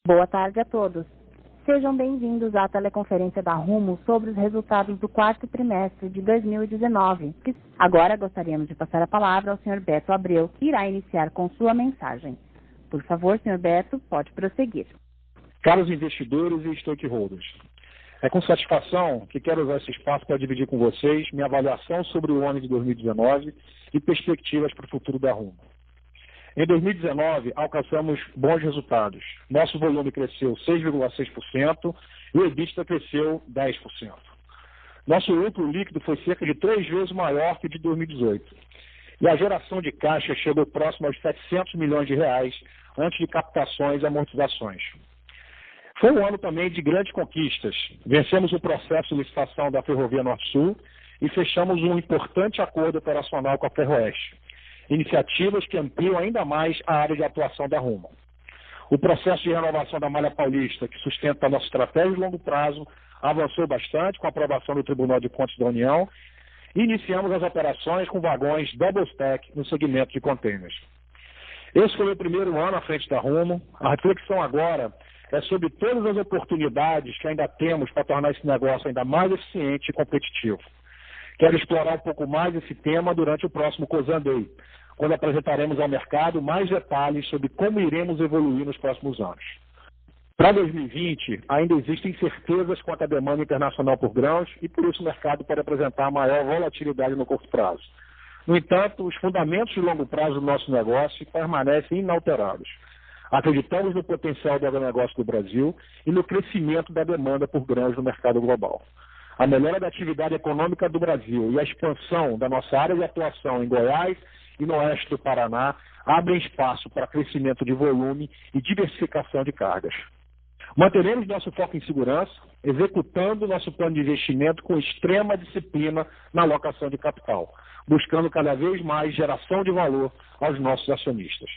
Boa tarde a todos. Sejam bem-vindos à teleconferência da Rumo sobre os resultados do quarto trimestre de 2019. Agora gostaríamos de passar a palavra ao Sr. Beto Abreu, que irá iniciar com sua mensagem. Por favor, Sr. Beto, pode prosseguir. Caros investidores e stakeholders, é com satisfação que quero usar esse espaço para dividir com vocês minha avaliação sobre o ano de 2019 e perspectivas para o futuro da Rumo. Em 2019, alcançamos bons resultados. Nosso volume cresceu 6,6% e o EBITDA cresceu 10%. Nosso lucro líquido foi cerca de 3 vezes maior que o de 2018. E a geração de caixa chegou próximo aos 700 milhões de reais antes de captações e amortizações. Foi um ano também de grandes conquistas. Vencemos o processo de licitação da Ferrovia Norte-Sul e fechamos um importante acordo operacional com a Ferroeste. Iniciativas que ampliam ainda mais a área de atuação da Rumo. O processo de renovação da Malha Paulista, que sustenta a nossa estratégia de longo prazo, avançou bastante com a aprovação do Tribunal de Contas da União e iniciamos as operações com vagões double stack no segmento de containers. Esse foi o primeiro ano à frente da Rumo. A reflexão agora é sobre todas as oportunidades que ainda temos para tornar esse negócio ainda mais eficiente e competitivo. Quero explorar um pouco mais esse tema durante o próximo Cosan Day, quando apresentaremos ao mercado mais detalhes sobre como iremos evoluir nos próximos anos. Para 2020, ainda existem incertezas quanto à demanda internacional por grãos e por isso o mercado pode apresentar maior volatilidade no curto prazo. No entanto, os fundamentos de longo prazo do nosso negócio permanecem inalterados. Acreditamos no potencial do agronegócio do Brasil e no crescimento da demanda por grãos no mercado global. A melhora da atividade econômica do Brasil e a expansão da nossa área de atuação em Goiás e no oeste do Paraná abrem espaço para crescimento de volume e diversificação de cargas. Manteremos nosso foco em segurança, executando nosso plano de investimento com extrema disciplina na alocação de capital, buscando cada vez mais geração de valor aos nossos acionistas.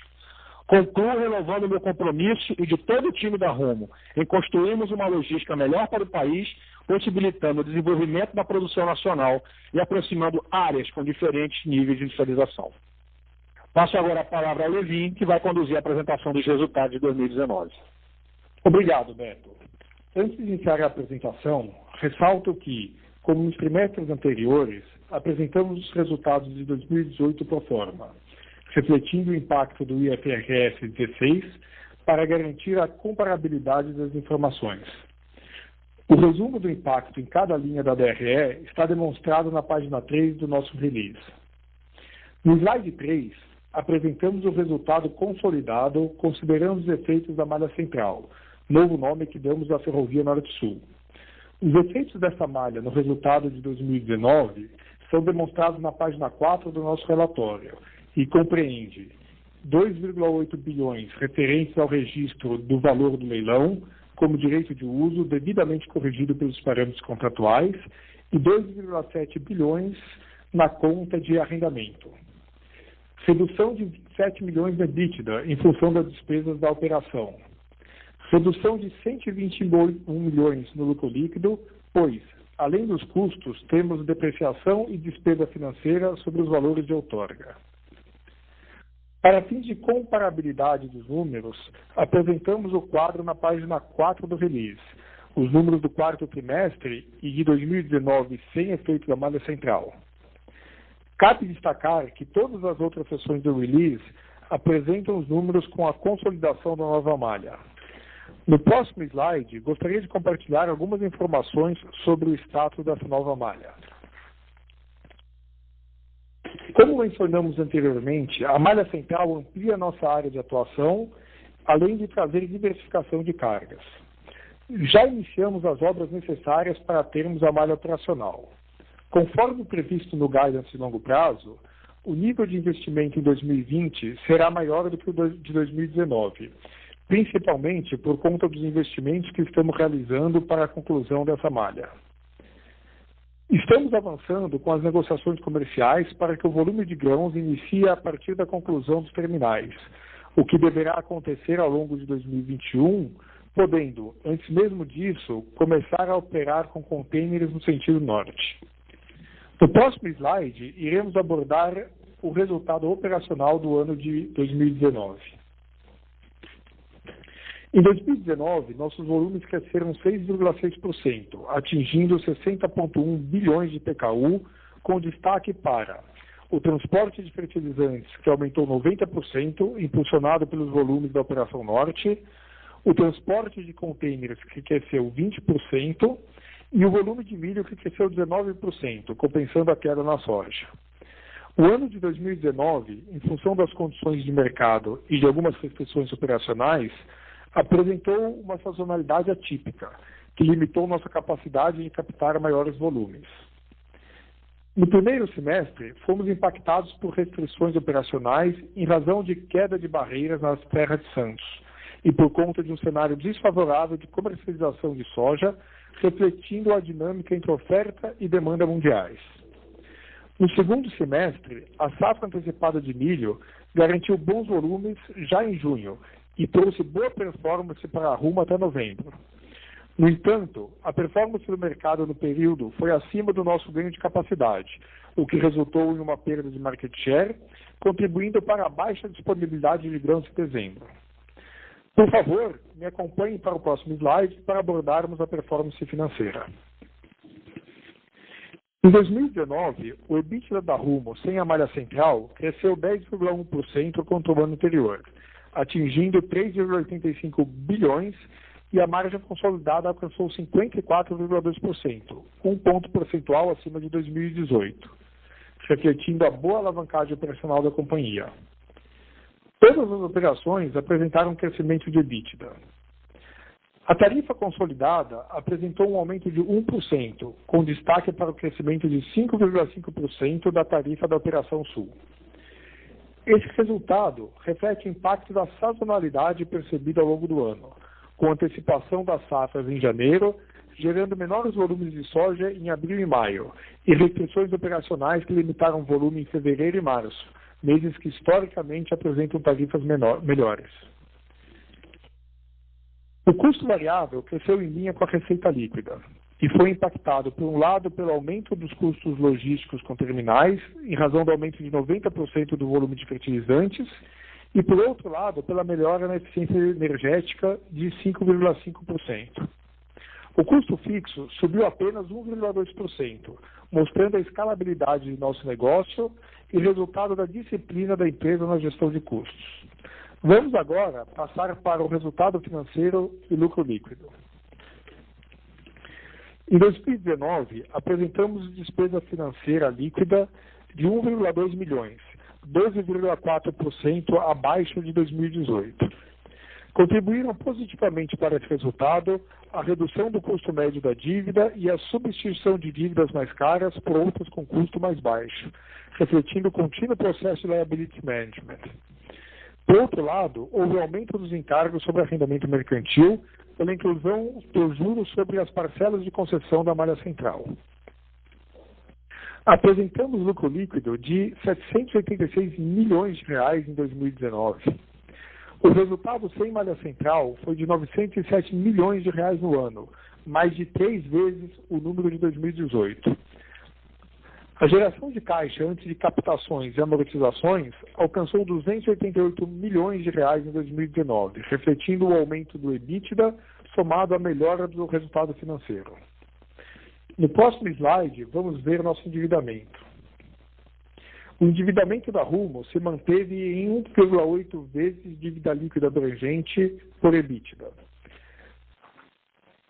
Concluo renovando meu compromisso e de todo o time da Rumo em construirmos uma logística melhor para o país, possibilitando o desenvolvimento da produção nacional e aproximando áreas com diferentes níveis de industrialização. Passo agora a palavra ao Levin, que vai conduzir a apresentação dos resultados de 2019. Obrigado, Beto. Antes de iniciar a apresentação, ressalto que, como nos trimestres anteriores, apresentamos os resultados de 2018 pro forma, refletindo o impacto do IFRS 16 para garantir a comparabilidade das informações. O resumo do impacto em cada linha da DRE está demonstrado na página 3 do nosso release. No slide 3, apresentamos o resultado consolidado considerando os efeitos da malha central, novo nome que damos à Ferrovia Norte-Sul. Os efeitos dessa malha no resultado de 2019 são demonstrados na página 4 do nosso relatório e compreende 2,8 bilhões referentes ao registro do valor do leilão, como direito de uso devidamente corrigido pelos parâmetros contratuais, e 2,7 bilhões na conta de arrendamento. Redução de 27 milhões na EBITDA em função das despesas da operação. Redução de 121 milhões no lucro líquido, pois, além dos custos, temos depreciação e despesa financeira sobre os valores de outorga. Para fins de comparabilidade dos números, apresentamos o quadro na página 4 do release, os números do quarto trimestre e de 2019 sem efeito da malha central. Cabe destacar que todas as outras seções do release apresentam os números com a consolidação da nova malha. No próximo slide, gostaria de compartilhar algumas informações sobre o status dessa nova malha. Como mencionamos anteriormente, a malha central amplia nossa área de atuação, além de trazer diversificação de cargas. Já iniciamos as obras necessárias para termos a malha operacional. Conforme previsto no guidance de longo prazo, o nível de investimento em 2020 será maior do que o de 2019, principalmente por conta dos investimentos que estamos realizando para a conclusão dessa malha. Estamos avançando com as negociações comerciais para que o volume de grãos inicie a partir da conclusão dos terminais, o que deverá acontecer ao longo de 2021, podendo, antes mesmo disso, começar a operar com contêineres no sentido norte. No próximo slide, iremos abordar o resultado operacional do ano de 2019. Em 2019, nossos volumes cresceram 6,6%, atingindo 60,1 bilhões de PKU, com destaque para o transporte de fertilizantes, que aumentou 90%, impulsionado pelos volumes da Operação Norte, o transporte de contêineres, que cresceu 20%, e o volume de milho, que cresceu 19%, compensando a queda na soja. O ano de 2019, em função das condições de mercado e de algumas restrições operacionais, apresentou uma sazonalidade atípica, que limitou nossa capacidade de captar maiores volumes. No primeiro semestre, fomos impactados por restrições operacionais em razão de queda de barreiras nas terras de Santos e por conta de um cenário desfavorável de comercialização de soja, refletindo a dinâmica entre oferta e demanda mundiais. No segundo semestre, a safra antecipada de milho garantiu bons volumes já em junho e trouxe boa performance para a Rumo até novembro. No entanto, a performance do mercado no período foi acima do nosso ganho de capacidade, o que resultou em uma perda de market share, contribuindo para a baixa disponibilidade de grãos em dezembro. Por favor, me acompanhe para o próximo slide para abordarmos a performance financeira. Em 2019, o EBITDA da Rumo, sem a malha central, cresceu 10,1% contra o ano anterior, atingindo 3,85 bilhões e a margem consolidada alcançou 54,2%, um ponto percentual acima de 2018, refletindo a boa alavancagem operacional da companhia. Todas as operações apresentaram um crescimento de EBITDA. A tarifa consolidada apresentou um aumento de 1%, com destaque para o crescimento de 5,5% da tarifa da Operação Sul. Esse resultado reflete o impacto da sazonalidade percebida ao longo do ano, com antecipação das safras em janeiro, gerando menores volumes de soja em abril e maio, e restrições operacionais que limitaram o volume em fevereiro e março, meses que historicamente apresentam tarifas melhores. O custo variável cresceu em linha com a receita líquida e foi impactado, por um lado, pelo aumento dos custos logísticos com terminais, em razão do aumento de 90% do volume de fertilizantes, e, por outro lado, pela melhora na eficiência energética de 5,5%. O custo fixo subiu apenas 1,2%, mostrando a escalabilidade de nosso negócio e resultado da disciplina da empresa na gestão de custos. Vamos agora passar para o resultado financeiro e lucro líquido. Em 2019, apresentamos despesa financeira líquida de 1,2 milhões, 12,4% abaixo de 2018. Contribuíram positivamente para esse resultado a redução do custo médio da dívida e a substituição de dívidas mais caras por outras com custo mais baixo, refletindo o contínuo processo de liability management. Por outro lado, houve aumento dos encargos sobre arrendamento mercantil pela inclusão dos juros sobre as parcelas de concessão da malha central. Apresentamos lucro líquido de R$ 786 milhões em 2019. O resultado sem malha central foi de R$ 907 milhões no ano, mais de 3 vezes o número de 2018. A geração de caixa antes de captações e amortizações alcançou R$ 288 milhões em 2019, refletindo o aumento do EBITDA somado à melhora do resultado financeiro. No próximo slide, vamos ver nosso endividamento. O endividamento da Rumo se manteve em 1,8 vezes dívida líquida abrangente por EBITDA.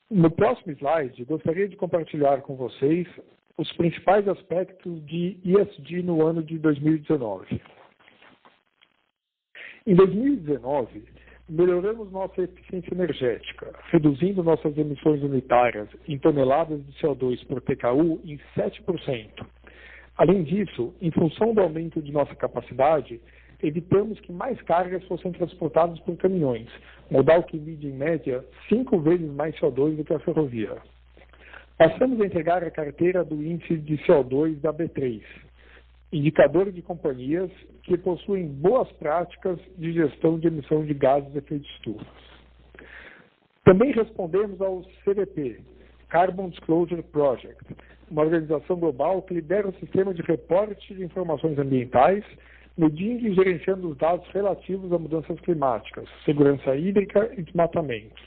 No próximo slide, gostaria de compartilhar com vocês os principais aspectos de ESG no ano de 2019. Em 2019, melhoramos nossa eficiência energética, reduzindo nossas emissões unitárias em toneladas de CO2 por PKU em 7%. Além disso, em função do aumento de nossa capacidade, evitamos que mais cargas fossem transportadas por caminhões, modal que mide em média 5 vezes mais CO2 do que a ferrovia. Passamos a entregar a carteira do índice de CO2 da B3, indicador de companhias que possuem boas práticas de gestão de emissão de gases de efeito estufa. Também respondemos ao CDP, Carbon Disclosure Project, uma organização global que lidera o sistema de reporte de informações ambientais, medindo e gerenciando os dados relativos a mudanças climáticas, segurança hídrica e desmatamento.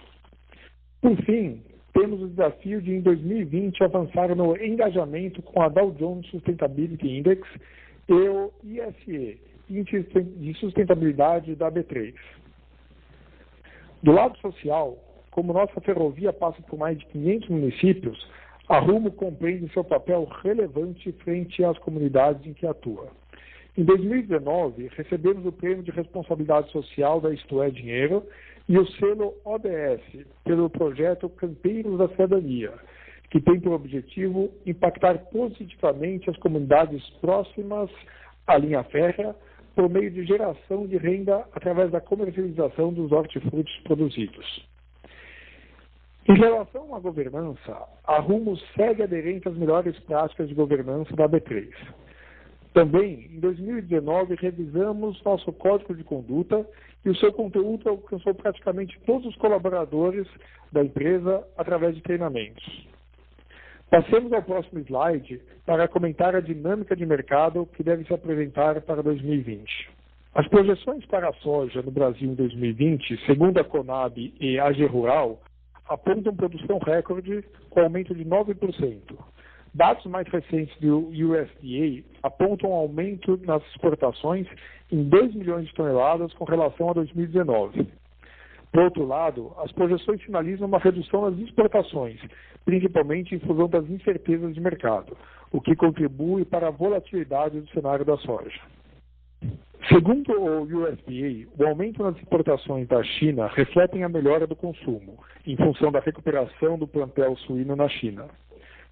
Por fim, temos o desafio de, em 2020, avançar no engajamento com a Dow Jones Sustainability Index e o ISE, Índice de Sustentabilidade da B3. Do lado social, como nossa ferrovia passa por mais de 500 municípios, a Rumo compreende seu papel relevante frente às comunidades em que atua. Em 2019, recebemos o Prêmio de Responsabilidade Social da Isto É Dinheiro e o selo ODS, pelo projeto Campeiros da Cidadania, que tem por objetivo impactar positivamente as comunidades próximas à linha férrea por meio de geração de renda através da comercialização dos hortifrutis produzidos. Em relação à governança, a Rumo segue aderente às melhores práticas de governança da B3. Também, em 2019, revisamos nosso código de conduta e o seu conteúdo alcançou praticamente todos os colaboradores da empresa através de treinamentos. Passemos ao próximo slide para comentar a dinâmica de mercado que deve se apresentar para 2020. As projeções para a soja no Brasil em 2020, segundo a Conab e a AG Rural, apontam produção recorde com aumento de 9%. Dados mais recentes do USDA apontam um aumento nas exportações em 2 milhões de toneladas com relação a 2019. Por outro lado, as projeções sinalizam uma redução nas exportações, principalmente em função das incertezas de mercado, o que contribui para a volatilidade do cenário da soja. Segundo o USDA, o aumento nas exportações da China refletem a melhora do consumo, em função da recuperação do plantel suíno na China.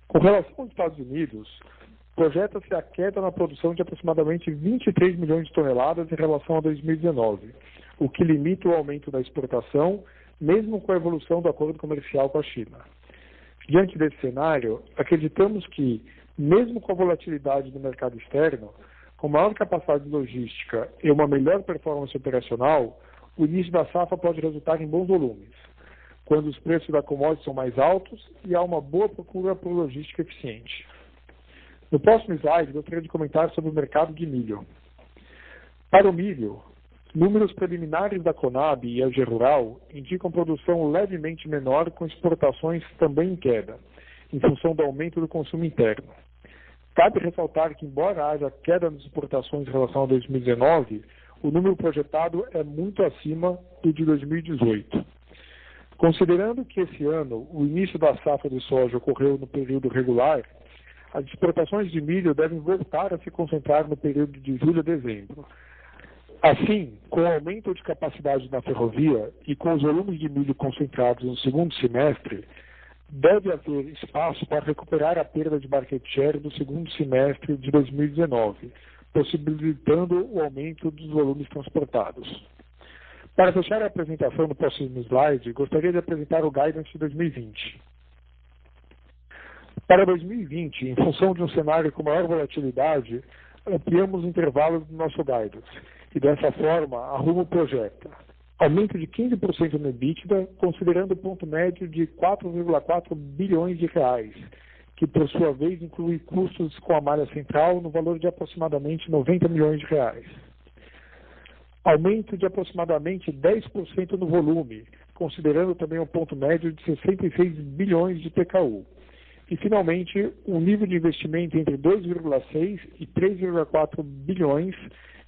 Com relação aos Estados Unidos, projeta-se a queda na produção de aproximadamente 23 milhões de toneladas em relação a 2019, o que limita o aumento da exportação, mesmo com a evolução do acordo comercial com a China. Diante desse cenário, acreditamos que, mesmo com a volatilidade do mercado externo, com maior capacidade de logística e uma melhor performance operacional, o início da safra pode resultar em bons volumes, quando os preços da commodity são mais altos e há uma boa procura por logística eficiente. No próximo slide, gostaria de comentar sobre o mercado de milho. Para o milho, números preliminares da Conab e AG Rural indicam produção levemente menor, com exportações também em queda, em função do aumento do consumo interno. Cabe ressaltar que, embora haja queda nas exportações em relação a 2019, o número projetado é muito acima do de 2018. Considerando que esse ano o início da safra de soja ocorreu no período regular, as exportações de milho devem voltar a se concentrar no período de julho a dezembro. Assim, com o aumento de capacidade na ferrovia e com os volumes de milho concentrados no segundo semestre, deve haver espaço para recuperar a perda de market share do segundo semestre de 2019, possibilitando o aumento dos volumes transportados. Para fechar a apresentação no próximo slide, gostaria de apresentar o Guidance de 2020. Para 2020, em função de um cenário com maior volatilidade, ampliamos os intervalos do nosso Guidance, e dessa forma a Rumo projeta aumento de 15% no EBITDA, considerando o ponto médio de 4,4 bilhões de reais, que por sua vez inclui custos com a malha central no valor de aproximadamente 90 milhões de reais. Aumento de aproximadamente 10% no volume, considerando também um ponto médio de 66 bilhões de TKU. E, finalmente, um nível de investimento entre 2,6 e 3,4 bilhões,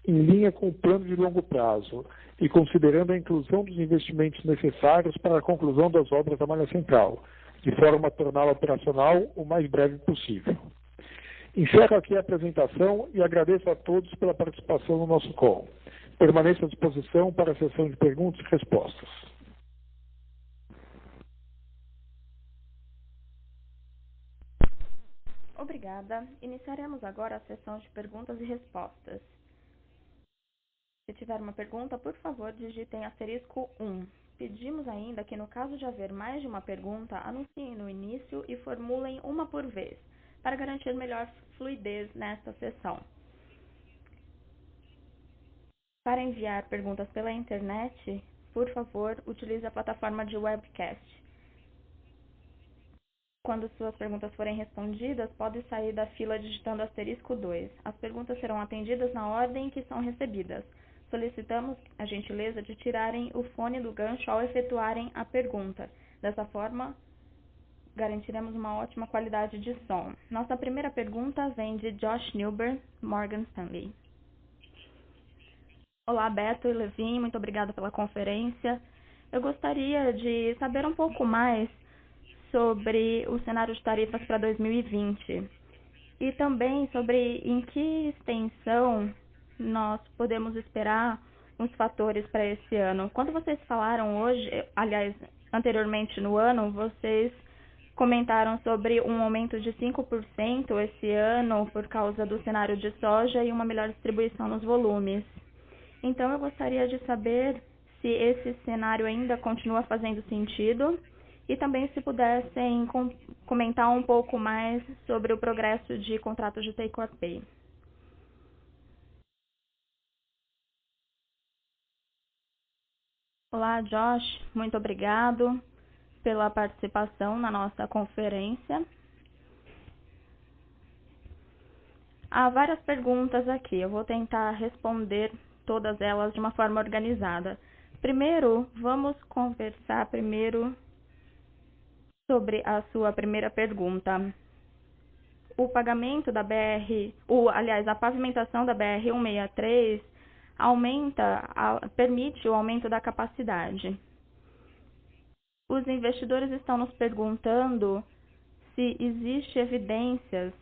em linha com o plano de longo prazo, e considerando a inclusão dos investimentos necessários para a conclusão das obras da malha central, de forma a torná-la operacional o mais breve possível. Encerro aqui a apresentação e agradeço a todos pela participação no nosso call. Permaneço à disposição para a sessão de perguntas e respostas. Obrigada. Iniciaremos agora a sessão de perguntas e respostas. Se tiver uma pergunta, por favor, digitem *1. Pedimos ainda que, no caso de haver mais de uma pergunta, anunciem no início e formulem uma por vez, para garantir melhor fluidez nesta sessão. Para enviar perguntas pela internet, por favor, utilize a plataforma de webcast. Quando suas perguntas forem respondidas, pode sair da fila digitando *2. As perguntas serão atendidas na ordem em que são recebidas. Solicitamos a gentileza de tirarem o fone do gancho ao efetuarem a pergunta. Dessa forma, garantiremos uma ótima qualidade de som. Nossa primeira pergunta vem de Josh Newber, Morgan Stanley. Olá, Beto e Levin, muito obrigada pela conferência. Eu gostaria de saber um pouco mais sobre o cenário de tarifas para 2020 e também sobre em que extensão nós podemos esperar os fatores para esse ano. Quando vocês falaram hoje, aliás, anteriormente no ano, vocês comentaram sobre um aumento de 5% esse ano por causa do cenário de soja e uma melhor distribuição nos volumes. Então, eu gostaria de saber se esse cenário ainda continua fazendo sentido e também se pudessem comentar um pouco mais sobre o progresso de contratos de take-or-pay. Olá, Josh. Muito obrigado pela participação na nossa conferência. Há várias perguntas aqui. Eu vou tentar responder todas elas de uma forma organizada. Primeiro, vamos conversar sobre a sua primeira pergunta. O pagamento da a pavimentação da BR-163 permite o aumento da capacidade. Os investidores estão nos perguntando se existe evidências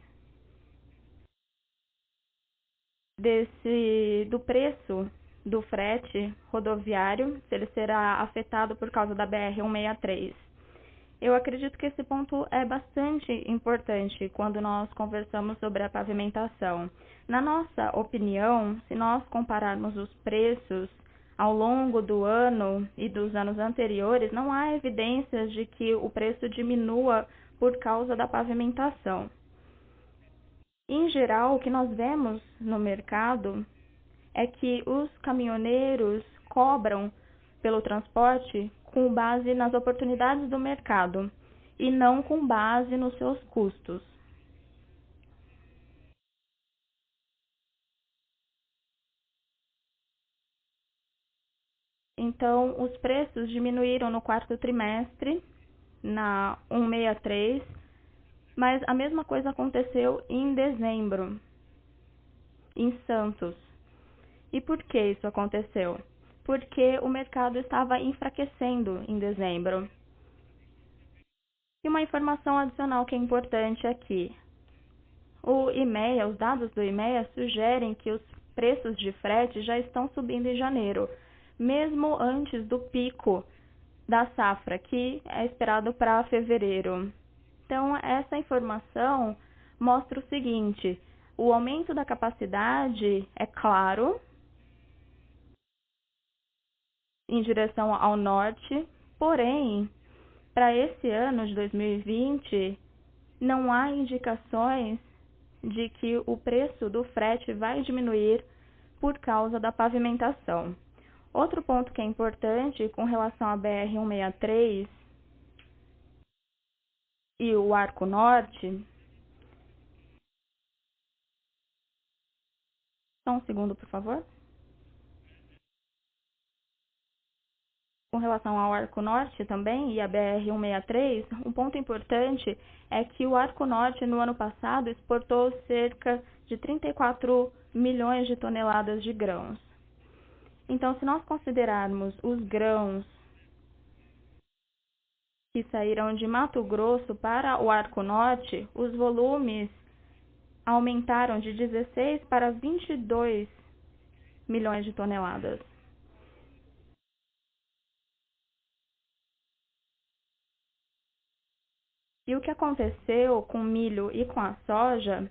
do preço do frete rodoviário, se ele será afetado por causa da BR-163. Eu acredito que esse ponto é bastante importante quando nós conversamos sobre a pavimentação. Na nossa opinião, se nós compararmos os preços ao longo do ano e dos anos anteriores, não há evidências de que o preço diminua por causa da pavimentação. Em geral, o que nós vemos no mercado é que os caminhoneiros cobram pelo transporte com base nas oportunidades do mercado e não com base nos seus custos. Então, os preços diminuíram no quarto trimestre, na 163, mas a mesma coisa aconteceu em dezembro, em Santos. E por que isso aconteceu? Porque o mercado estava enfraquecendo em dezembro. E uma informação adicional que é importante aqui. Os dados do IMEA sugerem que os preços de frete já estão subindo em janeiro, mesmo antes do pico da safra, que é esperado para fevereiro. Então, essa informação mostra o seguinte: o aumento da capacidade é claro, em direção ao norte, porém, para esse ano de 2020, não há indicações de que o preço do frete vai diminuir por causa da pavimentação. Outro ponto que é importante com relação à BR-163 e o Arco Norte. Só um segundo, por favor. Com relação ao Arco Norte também e a BR-163, um ponto importante é que o Arco Norte, no ano passado, exportou cerca de 34 milhões de toneladas de grãos. Então, se nós considerarmos os grãos que saíram de Mato Grosso para o Arco Norte, os volumes aumentaram de 16 para 22 milhões de toneladas. E o que aconteceu com o milho e com a soja,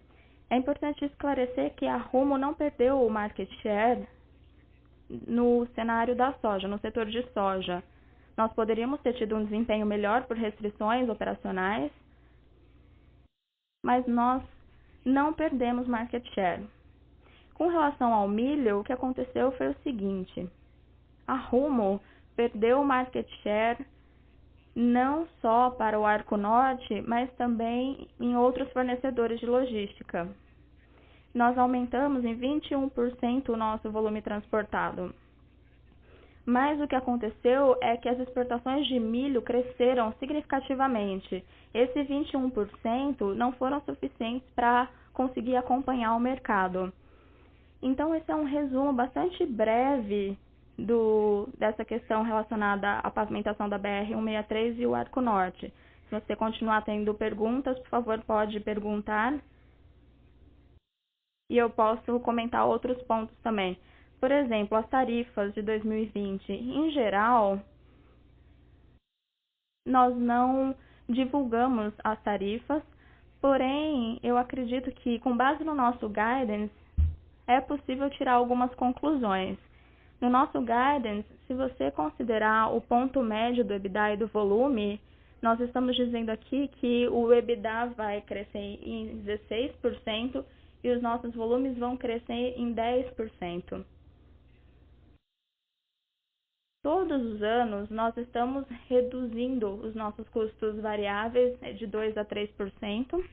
é importante esclarecer que a Rumo não perdeu o market share no cenário da soja, no setor de soja. Nós poderíamos ter tido um desempenho melhor por restrições operacionais, mas nós não perdemos market share. Com relação ao milho, o que aconteceu foi o seguinte: a Rumo perdeu o market share não só para o Arco Norte, mas também em outros fornecedores de logística. Nós aumentamos em 21% o nosso volume transportado. Mas o que aconteceu é que as exportações de milho cresceram significativamente. Esse 21% não foram suficientes para conseguir acompanhar o mercado. Então, esse é um resumo bastante breve dessa questão relacionada à pavimentação da BR-163 e o Arco Norte. Se você continuar tendo perguntas, por favor, pode perguntar. E eu posso comentar outros pontos também. Por exemplo, as tarifas de 2020. Em geral, nós não divulgamos as tarifas, porém, eu acredito que, com base no nosso guidance, é possível tirar algumas conclusões. No nosso guidance, se você considerar o ponto médio do EBITDA e do volume, nós estamos dizendo aqui que o EBITDA vai crescer em 16% e os nossos volumes vão crescer em 10%. Todos os anos, nós estamos reduzindo os nossos custos variáveis de 2% a 3%.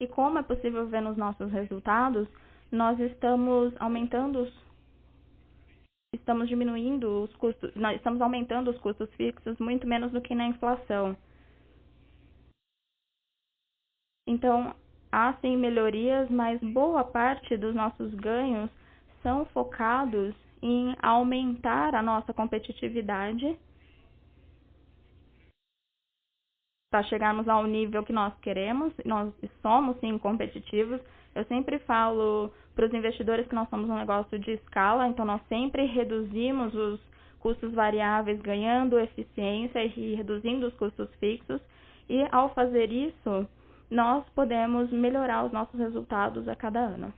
E como é possível ver nos nossos resultados, nós estamos diminuindo os custos, nós estamos aumentando os custos fixos muito menos do que na inflação. Então, há sim melhorias, mas boa parte dos nossos ganhos são focados em aumentar a nossa competitividade para chegarmos ao nível que nós queremos. Nós somos sim competitivos. Eu sempre falo para os investidores que nós somos um negócio de escala, então nós sempre reduzimos os custos variáveis, ganhando eficiência e reduzindo os custos fixos. E ao fazer isso, nós podemos melhorar os nossos resultados a cada ano.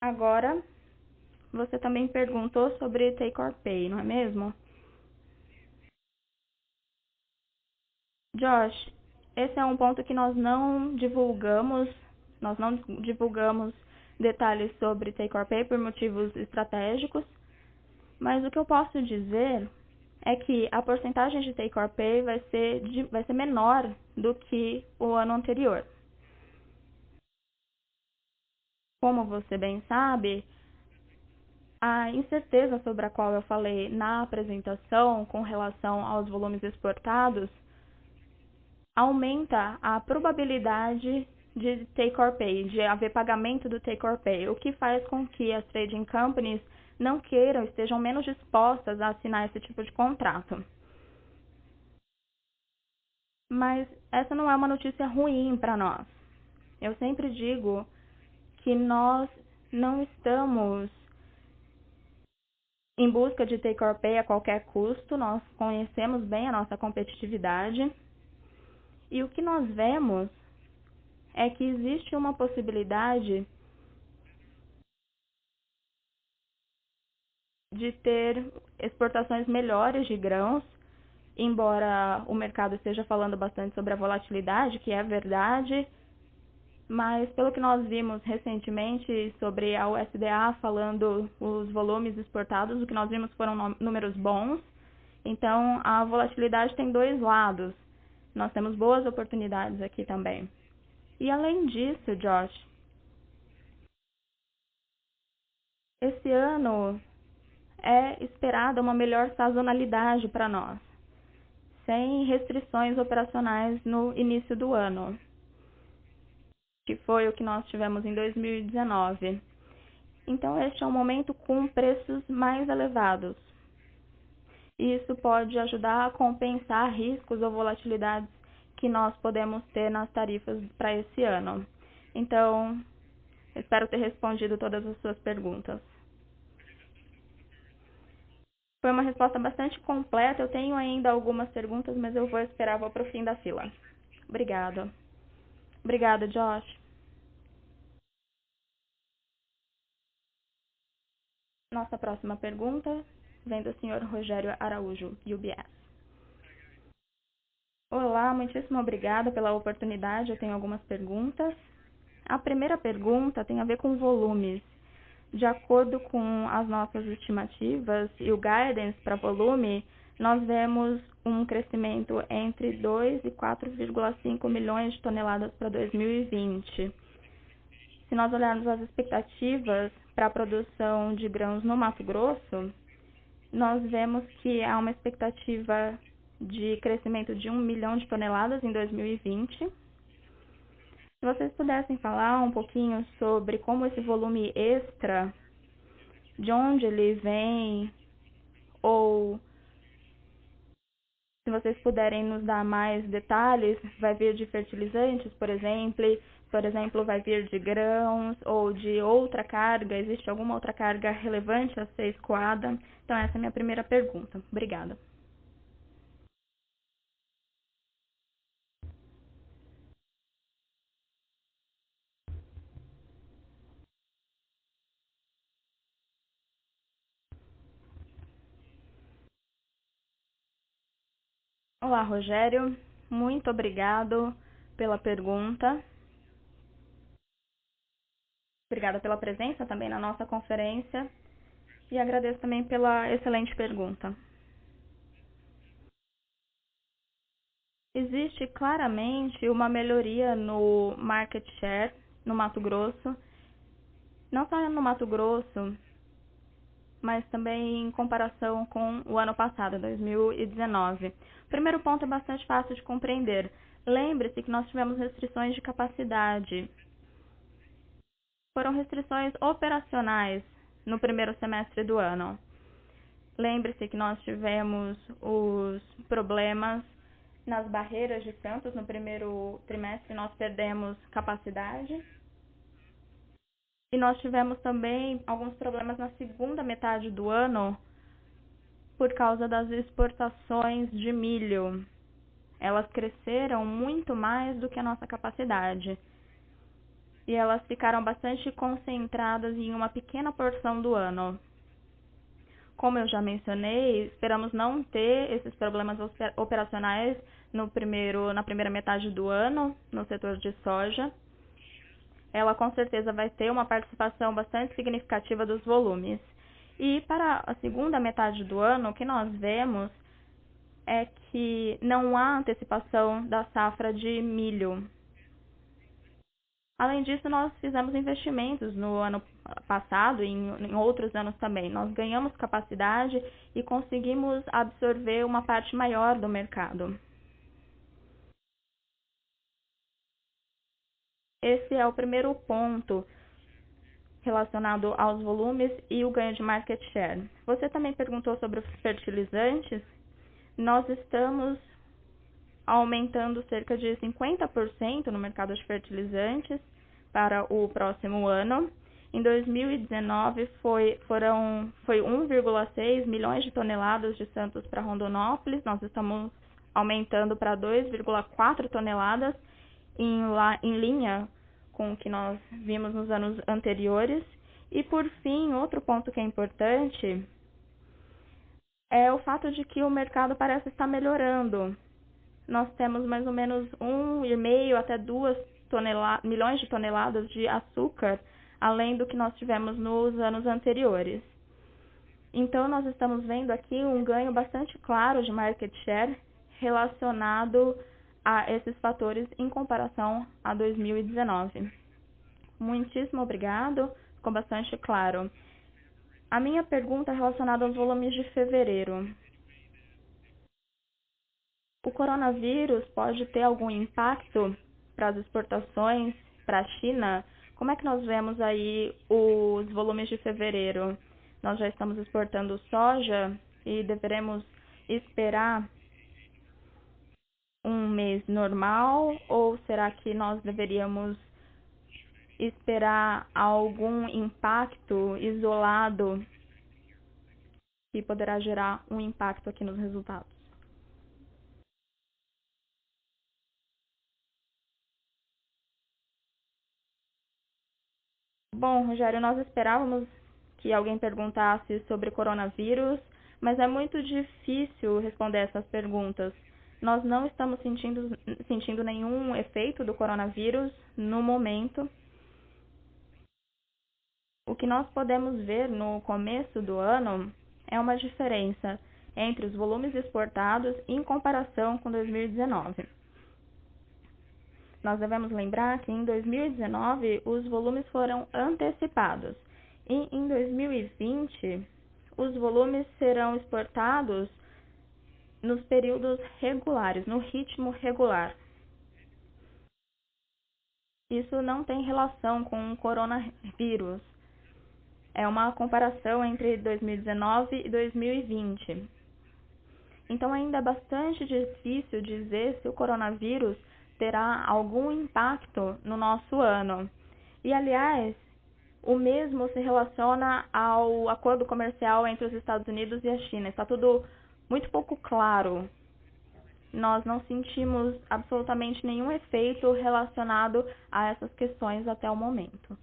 Agora, você também perguntou sobre Take or Pay, não é mesmo? Josh, esse é um ponto que nós não divulgamos detalhes sobre Take or Pay por motivos estratégicos, mas o que eu posso dizer é que a porcentagem de Take or Pay vai ser menor do que o ano anterior. Como você bem sabe, a incerteza sobre a qual eu falei na apresentação com relação aos volumes exportados aumenta a probabilidade de take or pay, de haver pagamento do take or pay, o que faz com que as trading companies não queiram, estejam menos dispostas a assinar esse tipo de contrato. Mas essa não é uma notícia ruim para nós. Eu sempre digo que nós não estamos em busca de take or pay a qualquer custo, nós conhecemos bem a nossa competitividade. E o que nós vemos é que existe uma possibilidade de ter exportações melhores de grãos, embora o mercado esteja falando bastante sobre a volatilidade, que é verdade, mas pelo que nós vimos recentemente sobre a USDA falando os volumes exportados, o que nós vimos foram números bons. Então, a volatilidade tem dois lados. Nós temos boas oportunidades aqui também. E além disso, Josh, esse ano é esperada uma melhor sazonalidade para nós, sem restrições operacionais no início do ano, que foi o que nós tivemos em 2019. Então, este é um momento com preços mais elevados. Isso pode ajudar a compensar riscos ou volatilidades que nós podemos ter nas tarifas para esse ano. Então, espero ter respondido todas as suas perguntas. Foi uma resposta bastante completa. Eu tenho ainda algumas perguntas, mas eu vou esperar, vou para o fim da fila. Obrigada. Obrigada, Josh. Nossa próxima pergunta vem do Sr. Rogério Araújo, UBS. Olá, muitíssimo obrigada pela oportunidade. Eu tenho algumas perguntas. A primeira pergunta tem a ver com volumes. De acordo com as nossas estimativas e o guidance para volume, nós vemos um crescimento entre 2 e 4,5 milhões de toneladas para 2020. Se nós olharmos as expectativas para a produção de grãos no Mato Grosso, nós vemos que há uma expectativa de crescimento de 1 milhão de toneladas em 2020. Se vocês pudessem falar um pouquinho sobre como esse volume extra, de onde ele vem, ou se vocês puderem nos dar mais detalhes, vai vir de fertilizantes, por exemplo, vai vir de grãos ou de outra carga, existe alguma outra carga relevante a ser escoada? Então essa é a minha primeira pergunta. Obrigada. Olá, Rogério. Muito obrigado pela pergunta. Obrigada pela presença também na nossa conferência e agradeço também pela excelente pergunta. Existe claramente uma melhoria no market share no Mato Grosso, não só no Mato Grosso, mas também em comparação com o ano passado, 2019. O primeiro ponto é bastante fácil de compreender. Lembre-se que nós tivemos restrições de capacidade. Foram restrições operacionais no primeiro semestre do ano. Lembre-se que nós tivemos os problemas nas barreiras de Santos. No primeiro trimestre nós perdemos capacidade. E nós tivemos também alguns problemas na segunda metade do ano por causa das exportações de milho. Elas cresceram muito mais do que a nossa capacidade. E elas ficaram bastante concentradas em uma pequena porção do ano. Como eu já mencionei, esperamos não ter esses problemas operacionais na primeira metade do ano no setor de soja. Ela com certeza vai ter uma participação bastante significativa dos volumes. E para a segunda metade do ano, o que nós vemos é que não há antecipação da safra de milho. Além disso, nós fizemos investimentos no ano passado e em outros anos também. Nós ganhamos capacidade e conseguimos absorver uma parte maior do mercado. Esse é o primeiro ponto relacionado aos volumes e o ganho de market share. Você também perguntou sobre os fertilizantes. Nós estamos aumentando cerca de 50% no mercado de fertilizantes para o próximo ano. Em 2019 foi 1,6 milhões de toneladas de Santos para Rondonópolis. Nós estamos aumentando para 2,4 toneladas em linha com o que nós vimos nos anos anteriores. E por fim, outro ponto que é importante é o fato de que o mercado parece estar melhorando. Nós temos mais ou menos 1,5 até 2 milhões de toneladas de açúcar, além do que nós tivemos nos anos anteriores. Então, nós estamos vendo aqui um ganho bastante claro de market share relacionado a esses fatores em comparação a 2019. Muitíssimo obrigado, ficou bastante claro. A minha pergunta é relacionada aos volumes de fevereiro. O coronavírus pode ter algum impacto para as exportações para a China? Como é que nós vemos aí os volumes de fevereiro? Nós já estamos exportando soja e deveremos esperar um mês normal ou será que nós deveríamos esperar algum impacto isolado que poderá gerar um impacto aqui nos resultados? Bom, Rogério, nós esperávamos que alguém perguntasse sobre coronavírus, mas é muito difícil responder essas perguntas. Nós não estamos sentindo nenhum efeito do coronavírus no momento. o que nós podemos ver no começo do ano é uma diferença entre os volumes exportados em comparação com 2019. Nós devemos lembrar que em 2019 os volumes foram antecipados e em 2020 os volumes serão exportados nos períodos regulares, no ritmo regular. Isso não tem relação com o coronavírus. É uma comparação entre 2019 e 2020. Então ainda é bastante difícil dizer se o coronavírus terá algum impacto no nosso ano. E, aliás, o mesmo se relaciona ao acordo comercial entre os Estados Unidos e a China. Está tudo muito pouco claro. Nós não sentimos absolutamente nenhum efeito relacionado a essas questões até o momento.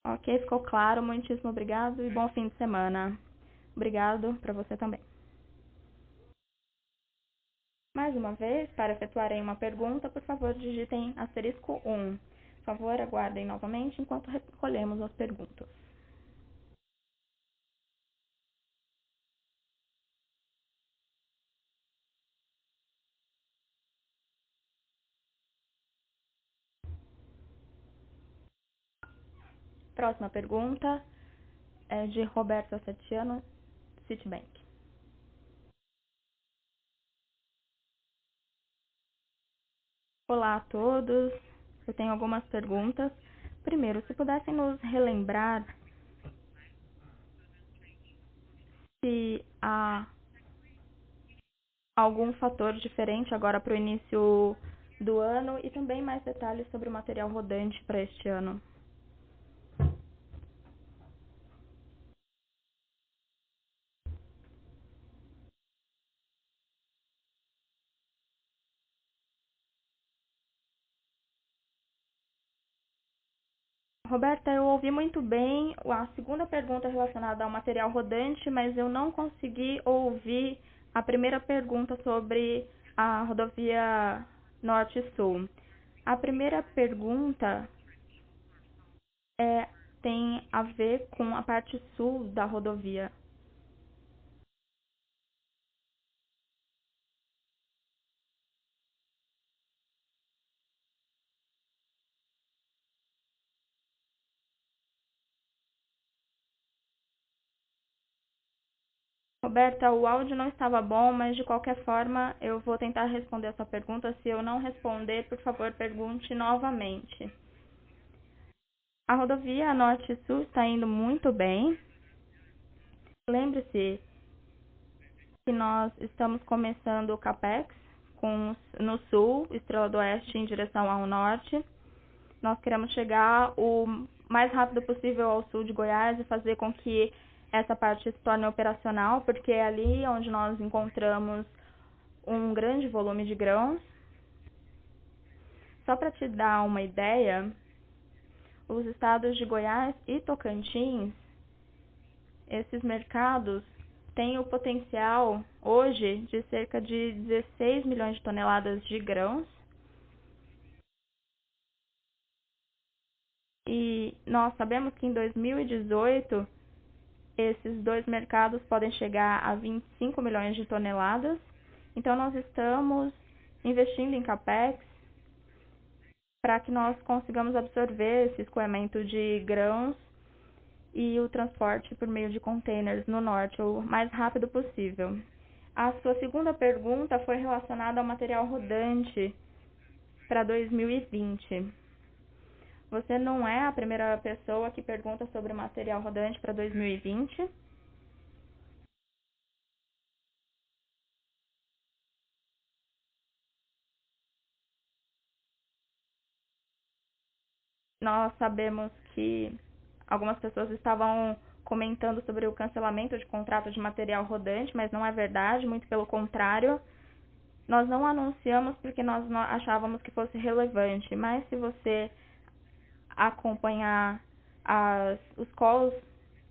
Ok, ficou claro. Muitíssimo obrigado e bom fim de semana. Obrigado para você também. Mais uma vez, para efetuarem uma pergunta, por favor, digitem asterisco 1. Por favor, aguardem novamente enquanto recolhemos as perguntas. Próxima pergunta é de Roberto Assetiano, Citibank. Olá a todos, eu tenho algumas perguntas. Primeiro, se pudessem nos relembrar se há algum fator diferente agora para o início do ano e também mais detalhes sobre o material rodante para este ano. Roberta, eu ouvi muito bem a segunda pergunta relacionada ao material rodante, mas eu não consegui ouvir a primeira pergunta sobre a rodovia Norte-Sul. A primeira pergunta tem a ver com a parte sul da rodovia. Roberta, o áudio não estava bom, mas de qualquer forma eu vou tentar responder essa pergunta. Se eu não responder, por favor, pergunte novamente. A rodovia Norte-Sul está indo muito bem. Lembre-se que nós estamos começando o CAPEX no sul, Estrela do Oeste em direção ao norte. Nós queremos chegar o mais rápido possível ao sul de Goiás e fazer com que essa parte se torne operacional, porque é ali onde nós encontramos um grande volume de grãos. Só para te dar uma ideia, os estados de Goiás e Tocantins, esses mercados têm o potencial hoje de cerca de 16 milhões de toneladas de grãos. E nós sabemos que em 2018 esses dois mercados podem chegar a 25 milhões de toneladas. Então nós estamos investindo em CAPEX para que nós consigamos absorver esse escoamento de grãos e o transporte por meio de containers no norte o mais rápido possível. A sua segunda pergunta foi relacionada ao material rodante para 2020. Você não é a primeira pessoa que pergunta sobre o material rodante para 2020. Nós sabemos que algumas pessoas estavam comentando sobre o cancelamento de contrato de material rodante, mas não é verdade, muito pelo contrário. Nós não anunciamos porque nós achávamos que fosse relevante, mas se você acompanhar os calls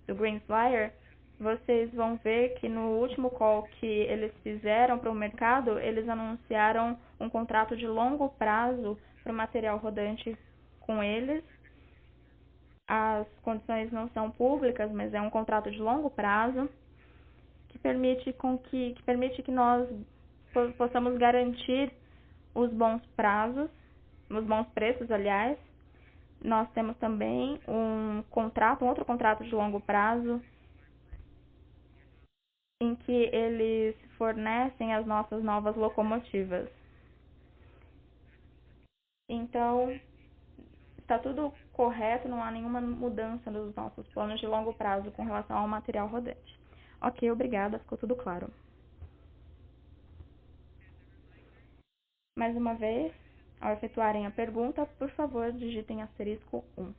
do Green Flyer, vocês vão ver que no último call que eles fizeram para o mercado, eles anunciaram um contrato de longo prazo para o material rodante com eles. As condições não são públicas, mas é um contrato de longo prazo que permite que nós possamos garantir os bons prazos, os bons preços, aliás. Nós temos também um outro contrato de longo prazo, em que eles fornecem as nossas novas locomotivas. Então, está tudo correto, não há nenhuma mudança nos nossos planos de longo prazo com relação ao material rodante. Ok, obrigada, ficou tudo claro. Mais uma vez, ao efetuarem a pergunta, por favor, digitem *1.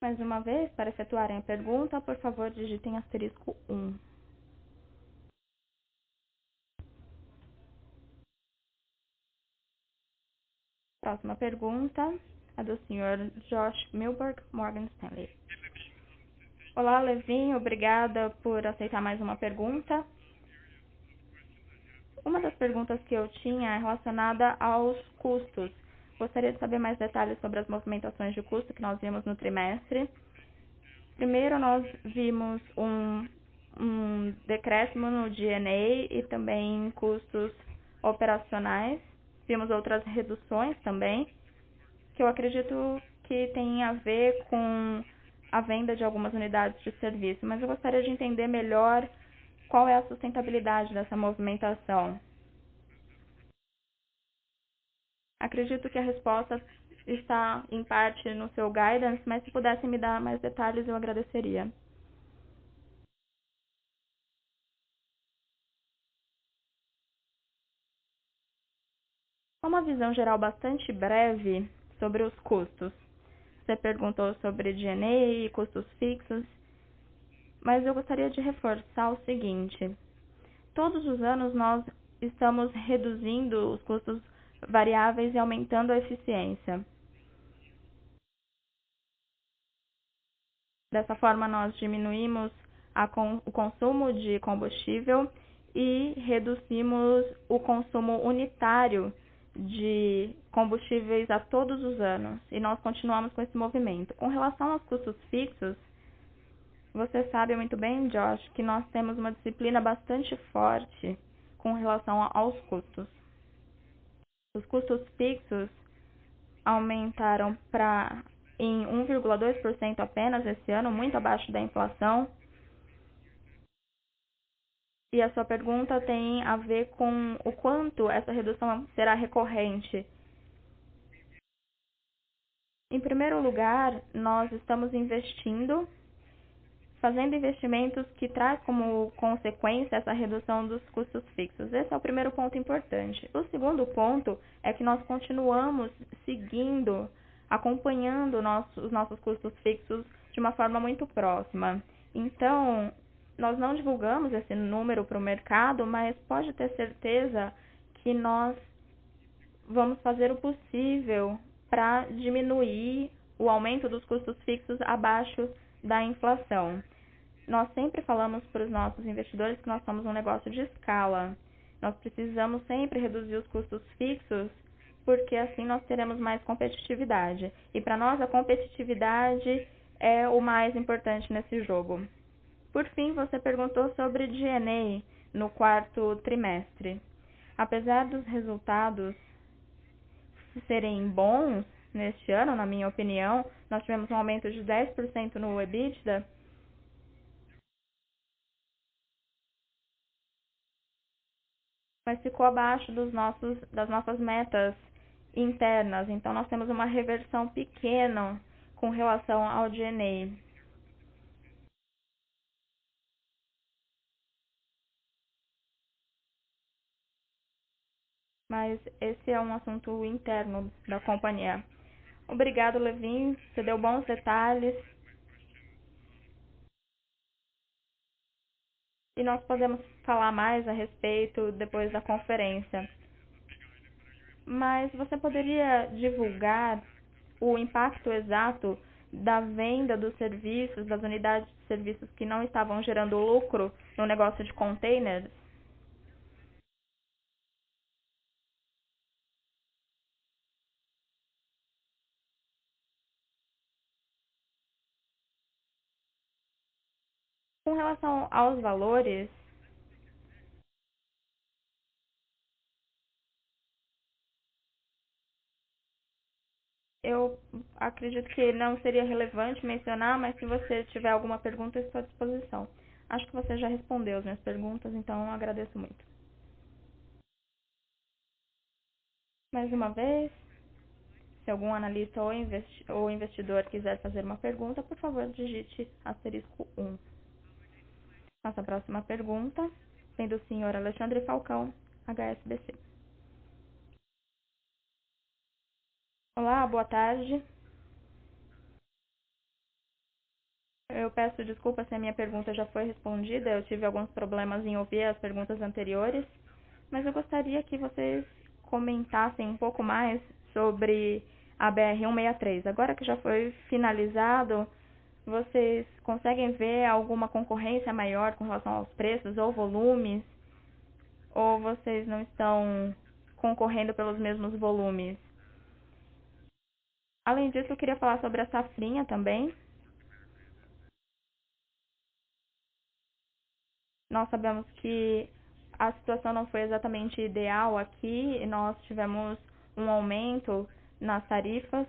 Mais uma vez, para efetuarem a pergunta, por favor, digitem *1. Próxima pergunta, a do Sr. Josh Milberg, Morgan Stanley. Olá, Levin, obrigada por aceitar mais uma pergunta. Uma das perguntas que eu tinha é relacionada aos custos. Gostaria de saber mais detalhes sobre as movimentações de custo que nós vimos no trimestre. Primeiro, nós vimos um decréscimo no G&A e também em custos operacionais. Vimos outras reduções também, que eu acredito que tem a ver com a venda de algumas unidades de serviço, mas eu gostaria de entender melhor qual é a sustentabilidade dessa movimentação. Acredito que a resposta está, em parte, no seu guidance, mas se pudesse me dar mais detalhes, eu agradeceria. Uma visão geral bastante breve sobre os custos. Você perguntou sobre G&A e custos fixos, mas eu gostaria de reforçar o seguinte. Todos os anos nós estamos reduzindo os custos variáveis e aumentando a eficiência. Dessa forma, nós diminuímos o consumo de combustível e reduzimos o consumo unitário de combustíveis a todos os anos. E nós continuamos com esse movimento. Com relação aos custos fixos, você sabe muito bem, Josh, que nós temos uma disciplina bastante forte com relação aos custos. Os custos fixos aumentaram em 1,2% apenas esse ano, muito abaixo da inflação. E a sua pergunta tem a ver com o quanto essa redução será recorrente. Em primeiro lugar, nós estamos fazendo investimentos que traz como consequência essa redução dos custos fixos. Esse é o primeiro ponto importante. O segundo ponto é que nós continuamos acompanhando os nossos custos fixos de uma forma muito próxima. Então, nós não divulgamos esse número para o mercado, mas pode ter certeza que nós vamos fazer o possível para diminuir o aumento dos custos fixos abaixo da inflação. Nós sempre falamos para os nossos investidores que nós somos um negócio de escala. Nós precisamos sempre reduzir os custos fixos, porque assim nós teremos mais competitividade. E para nós a competitividade é o mais importante nesse jogo. Por fim, você perguntou sobre G&A no quarto trimestre. Apesar dos resultados serem bons neste ano, na minha opinião, nós tivemos um aumento de 10% no EBITDA. Mas ficou abaixo das nossas metas internas. Então, nós temos uma reversão pequena com relação ao G&A. Mas esse é um assunto interno da companhia. Obrigado, Levin. Você deu bons detalhes. E nós podemos falar mais a respeito depois da conferência. Mas você poderia divulgar o impacto exato da venda dos serviços, das unidades de serviços que não estavam gerando lucro no negócio de containers? Com relação aos valores, eu acredito que não seria relevante mencionar, mas se você tiver alguma pergunta, eu estou à disposição. Acho que você já respondeu as minhas perguntas, então eu agradeço muito. Mais uma vez, se algum analista ou investidor quiser fazer uma pergunta, por favor, digite *1. Nossa próxima pergunta vem do senhor Alexandre Falcão, HSBC. Olá, boa tarde. Eu peço desculpas se a minha pergunta já foi respondida. Eu tive alguns problemas em ouvir as perguntas anteriores, mas eu gostaria que vocês comentassem um pouco mais sobre a BR-163. Agora que já foi finalizado, vocês conseguem ver alguma concorrência maior com relação aos preços ou volumes? Ou vocês não estão concorrendo pelos mesmos volumes? Além disso, eu queria falar sobre a safrinha também. Nós sabemos que a situação não foi exatamente ideal aqui e nós tivemos um aumento nas tarifas.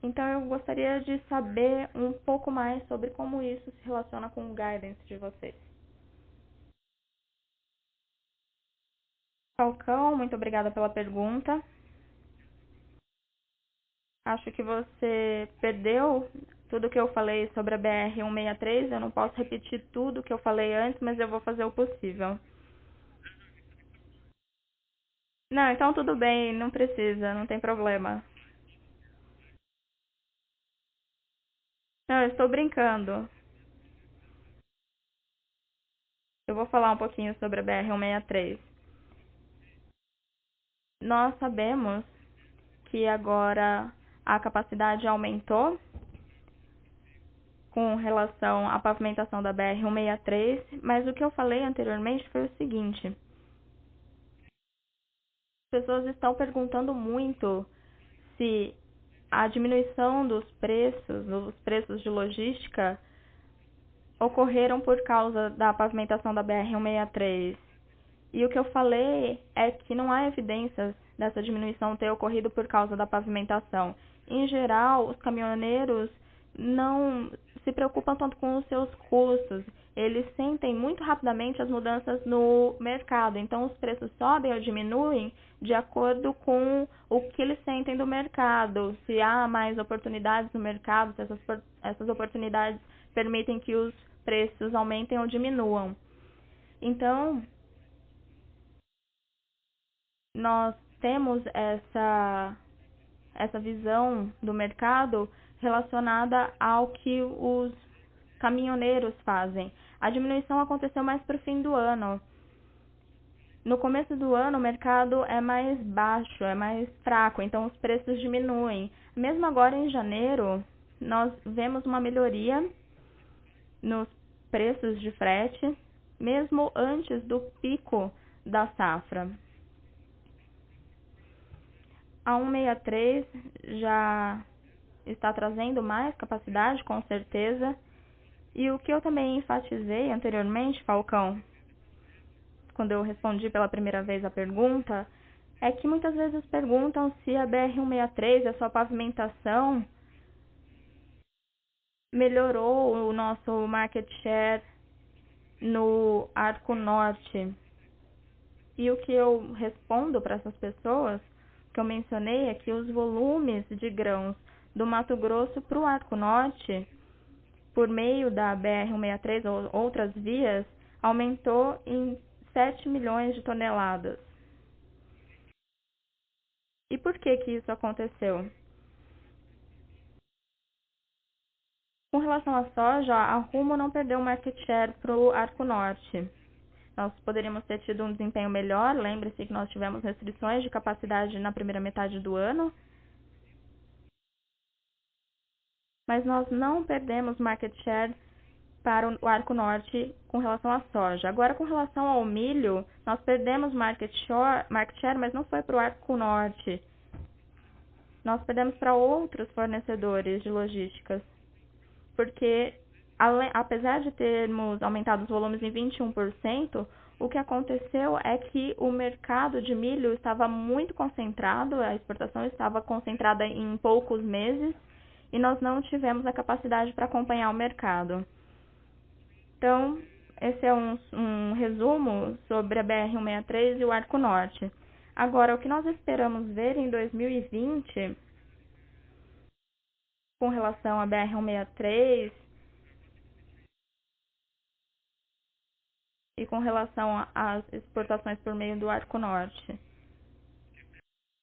Então eu gostaria de saber um pouco mais sobre como isso se relaciona com o guidance de vocês. Falcão, muito obrigada pela pergunta. Acho que você perdeu tudo que eu falei sobre a BR-163. Eu não posso repetir tudo que eu falei antes, mas eu vou fazer o possível. Não, então tudo bem, não precisa, não tem problema. Não, eu estou brincando. Eu vou falar um pouquinho sobre a BR-163. Nós sabemos que agora a capacidade aumentou com relação à pavimentação da BR-163, mas o que eu falei anteriormente foi o seguinte: as pessoas estão perguntando muito se a diminuição dos preços de logística, ocorreram por causa da pavimentação da BR-163. E o que eu falei é que não há evidências dessa diminuição ter ocorrido por causa da pavimentação. Em geral, os caminhoneiros não se preocupam tanto com os seus custos. Eles sentem muito rapidamente as mudanças no mercado. Então, os preços sobem ou diminuem de acordo com o que eles sentem do mercado. Se há mais oportunidades no mercado, se essas oportunidades permitem que os preços aumentem ou diminuam. Então, nós temos essa visão do mercado relacionada ao que os caminhoneiros fazem. A diminuição aconteceu mais para o fim do ano. No começo do ano, o mercado é mais baixo, é mais fraco, então os preços diminuem. Mesmo agora em janeiro, nós vemos uma melhoria nos preços de frete, mesmo antes do pico da safra. A 163 já está trazendo mais capacidade, com certeza. E o que eu também enfatizei anteriormente, Falcão, quando eu respondi pela primeira vez a pergunta, é que muitas vezes perguntam se a BR-163, a sua pavimentação, melhorou o nosso market share no Arco Norte. E o que eu respondo para essas pessoas, que eu mencionei, é que os volumes de grãos do Mato Grosso para o Arco Norte, por meio da BR-163 ou outras vias, aumentou em 7 milhões de toneladas. E por que isso aconteceu? Com relação à soja, a Rumo não perdeu market share para o Arco Norte. Nós poderíamos ter tido um desempenho melhor. Lembre-se que nós tivemos restrições de capacidade na primeira metade do ano. mas nós não perdemos market share para o Arco Norte com relação à soja. Agora, com relação ao milho, nós perdemos market share, mas não foi para o Arco Norte. Nós perdemos para outros fornecedores de logísticas, porque apesar de termos aumentado os volumes em 21%, o que aconteceu é que o mercado de milho estava muito concentrado, a exportação estava concentrada em poucos meses, e nós não tivemos a capacidade para acompanhar o mercado. Então, esse é um resumo sobre a BR-163 e o Arco Norte. Agora, o que nós esperamos ver em 2020, com relação à BR-163 e com relação às exportações por meio do Arco Norte,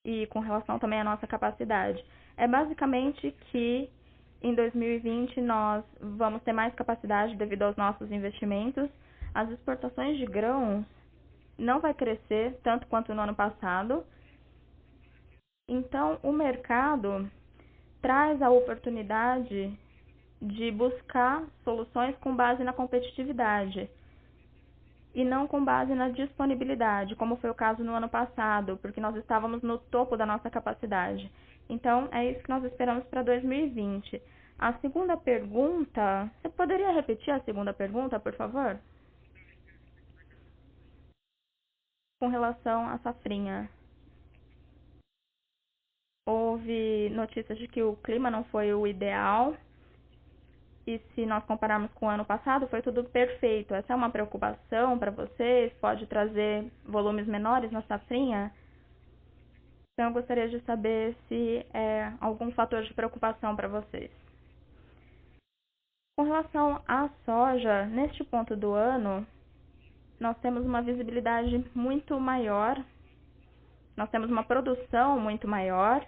e com relação também à nossa capacidade, é basicamente que em 2020 nós vamos ter mais capacidade devido aos nossos investimentos. As exportações de grãos não vai crescer tanto quanto no ano passado. Então, o mercado traz a oportunidade de buscar soluções com base na competitividade e não com base na disponibilidade, como foi o caso no ano passado, porque nós estávamos no topo da nossa capacidade. Então, é isso que nós esperamos para 2020. A segunda pergunta, você poderia repetir a segunda pergunta, por favor? Com relação à safrinha. Houve notícias de que o clima não foi o ideal, e se nós compararmos com o ano passado, foi tudo perfeito. Essa é uma preocupação para vocês? Pode trazer volumes menores na safrinha? Então, eu gostaria de saber se é algum fator de preocupação para vocês. Com relação à soja, neste ponto do ano, nós temos uma visibilidade muito maior, nós temos uma produção muito maior,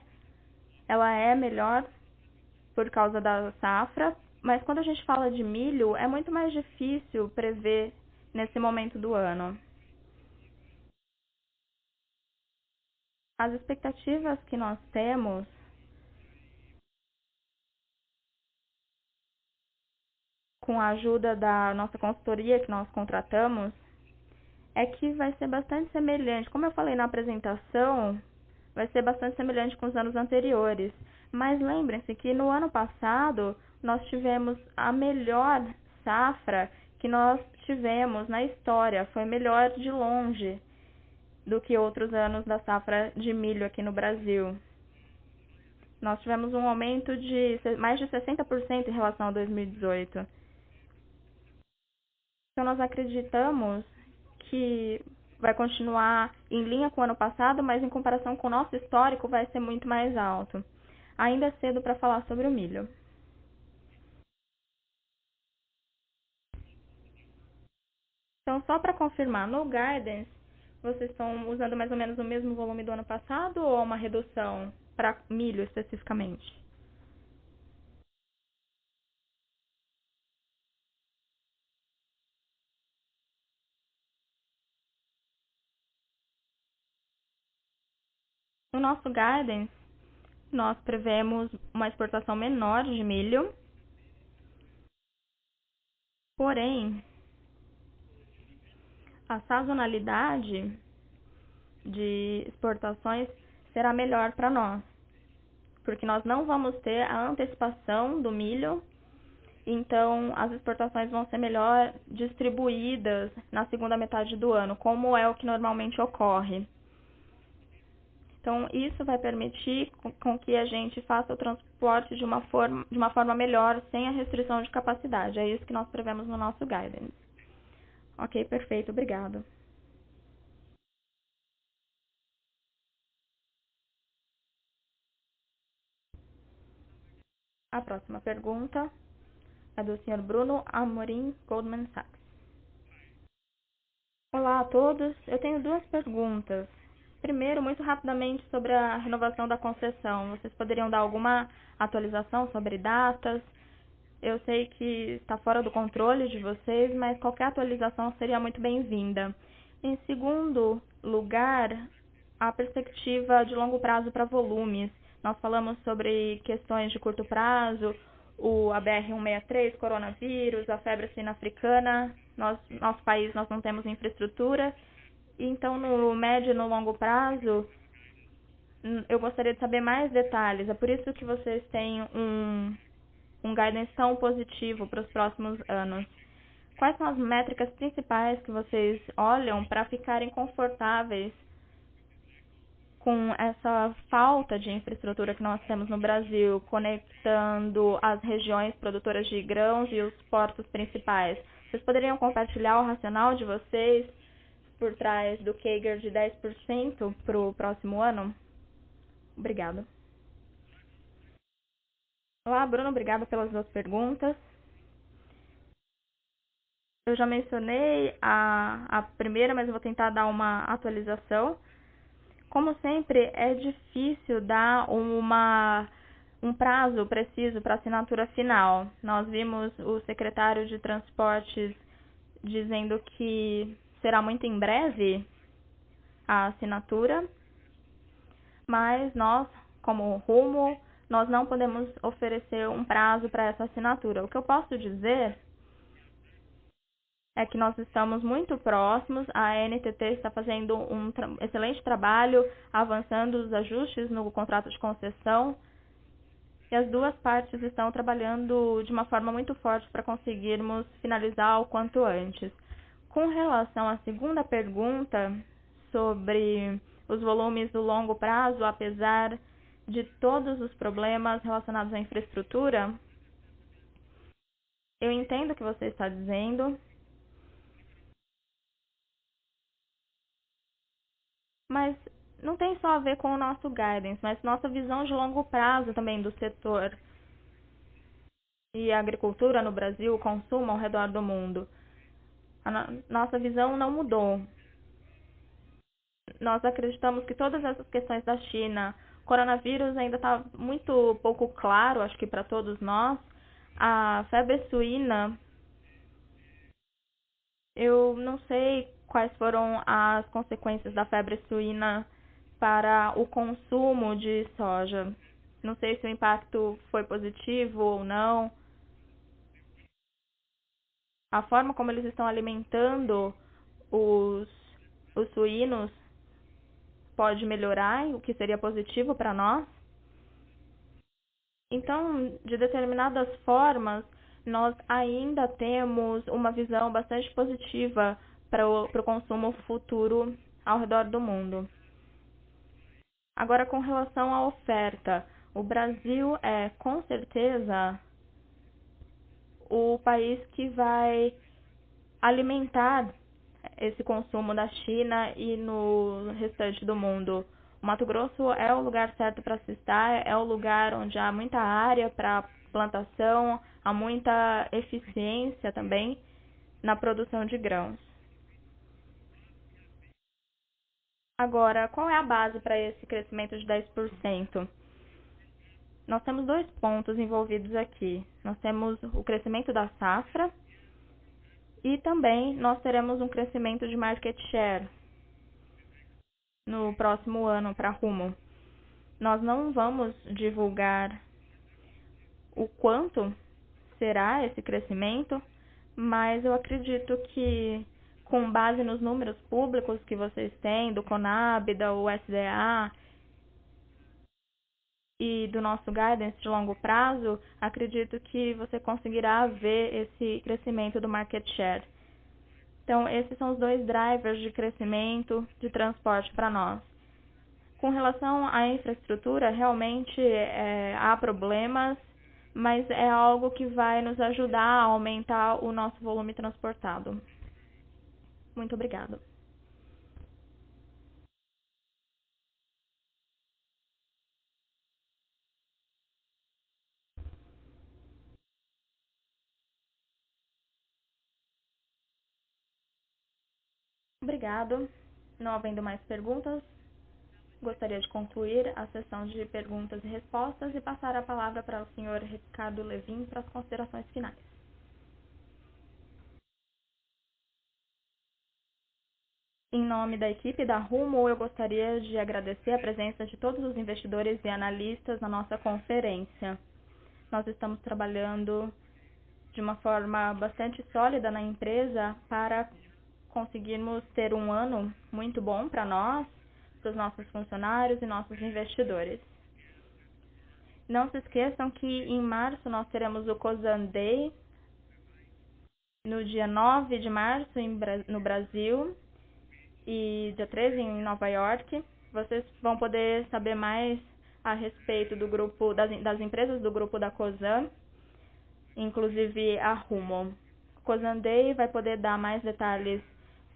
ela é melhor por causa da safra, mas quando a gente fala de milho, é muito mais difícil prever nesse momento do ano. As expectativas que nós temos com a ajuda da nossa consultoria que nós contratamos é que vai ser bastante semelhante. Como eu falei na apresentação, vai ser bastante semelhante com os anos anteriores. Mas lembrem-se que no ano passado nós tivemos a melhor safra que nós tivemos na história. Foi melhor de longe do que outros anos da safra de milho aqui no Brasil. Nós tivemos um aumento de mais de 60% em relação a 2018. Então nós acreditamos que vai continuar em linha com o ano passado, mas em comparação com o nosso histórico vai ser muito mais alto. Ainda é cedo para falar sobre o milho. Então, só para confirmar, no Guidance, vocês estão usando mais ou menos o mesmo volume do ano passado ou uma redução para milho especificamente? No nosso Guidance, nós prevemos uma exportação menor de milho, porém, a sazonalidade de exportações será melhor para nós, porque nós não vamos ter a antecipação do milho, então as exportações vão ser melhor distribuídas na segunda metade do ano, como é o que normalmente ocorre. Então, isso vai permitir com que a gente faça o transporte de uma forma melhor, sem a restrição de capacidade. É isso que nós prevemos no nosso Guidance. Ok, perfeito. Obrigado. A próxima pergunta é do Sr. Bruno Amorim, Goldman Sachs. Olá a todos. Eu tenho duas perguntas. Primeiro, muito rapidamente, sobre a renovação da concessão. Vocês poderiam dar alguma atualização sobre datas? Eu sei que está fora do controle de vocês, mas qualquer atualização seria muito bem-vinda. Em segundo lugar, a perspectiva de longo prazo para volumes. Nós falamos sobre questões de curto prazo, a BR-163, coronavírus, a febre suína africana. Nosso país, nós não temos infraestrutura. Então, no médio e no longo prazo, eu gostaria de saber mais detalhes. É por isso que vocês têm um guidance tão positivo para os próximos anos. Quais são as métricas principais que vocês olham para ficarem confortáveis com essa falta de infraestrutura que nós temos no Brasil, conectando as regiões produtoras de grãos e os portos principais? Vocês poderiam compartilhar o racional de vocês por trás do CAGR de 10% para o próximo ano? Obrigada. Olá, Bruno, obrigada pelas duas perguntas. Eu já mencionei a primeira, mas eu vou tentar dar uma atualização. Como sempre, é difícil dar um prazo preciso para a assinatura final. Nós vimos o secretário de Transportes dizendo que será muito em breve a assinatura, mas nós, como Rumo, nós não podemos oferecer um prazo para essa assinatura. O que eu posso dizer é que nós estamos muito próximos, a NTT está fazendo um excelente trabalho, avançando os ajustes no contrato de concessão, e as duas partes estão trabalhando de uma forma muito forte para conseguirmos finalizar o quanto antes. Com relação à segunda pergunta sobre os volumes do longo prazo, apesar de todos os problemas relacionados à infraestrutura, eu entendo o que você está dizendo, mas não tem só a ver com o nosso guidance, mas nossa visão de longo prazo também do setor e a agricultura no Brasil, o consumo ao redor do mundo. Nossa visão não mudou. Nós acreditamos que todas essas questões da China, coronavírus ainda está muito pouco claro, acho que para todos nós. A febre suína, eu não sei quais foram as consequências da febre suína para o consumo de soja. Não sei se o impacto foi positivo ou não. A forma como eles estão alimentando os suínos pode melhorar, o que seria positivo para nós. Então, de determinadas formas, nós ainda temos uma visão bastante positiva para o consumo futuro ao redor do mundo. Agora, com relação à oferta, o Brasil é, com certeza, o país que vai alimentar esse consumo da China e no restante do mundo. O Mato Grosso é o lugar certo para se estar, é o lugar onde há muita área para plantação, há muita eficiência também na produção de grãos. Agora, qual é a base para esse crescimento de 10%? Nós temos dois pontos envolvidos aqui. Nós temos o crescimento da safra e também nós teremos um crescimento de market share no próximo ano para Rumo. Nós não vamos divulgar o quanto será esse crescimento, mas eu acredito que, com base nos números públicos que vocês têm, do CONAB, da USDA e do nosso guidance de longo prazo, acredito que você conseguirá ver esse crescimento do market share. Então, esses são os dois drivers de crescimento de transporte para nós. Com relação à infraestrutura, realmente há problemas, mas é algo que vai nos ajudar a aumentar o nosso volume transportado. Muito obrigada. Obrigado. Não havendo mais perguntas, gostaria de concluir a sessão de perguntas e respostas e passar a palavra para o senhor Ricardo Levin para as considerações finais. Em nome da equipe da Rumo, eu gostaria de agradecer a presença de todos os investidores e analistas na nossa conferência. Nós estamos trabalhando de uma forma bastante sólida na empresa para conseguirmos ter um ano muito bom para nós, para os nossos funcionários e nossos investidores. Não se esqueçam que em março nós teremos o Cosan Day, no dia 9 de março no Brasil e dia 13 em Nova York. Vocês vão poder saber mais a respeito do grupo das empresas do grupo da Cosan, inclusive a Rumo. O Cosan Day vai poder dar mais detalhes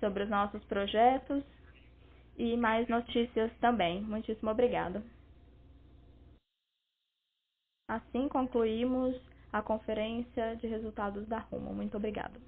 sobre os nossos projetos e mais notícias também. Muitíssimo obrigada. Assim concluímos a conferência de resultados da Rumo. Muito obrigada.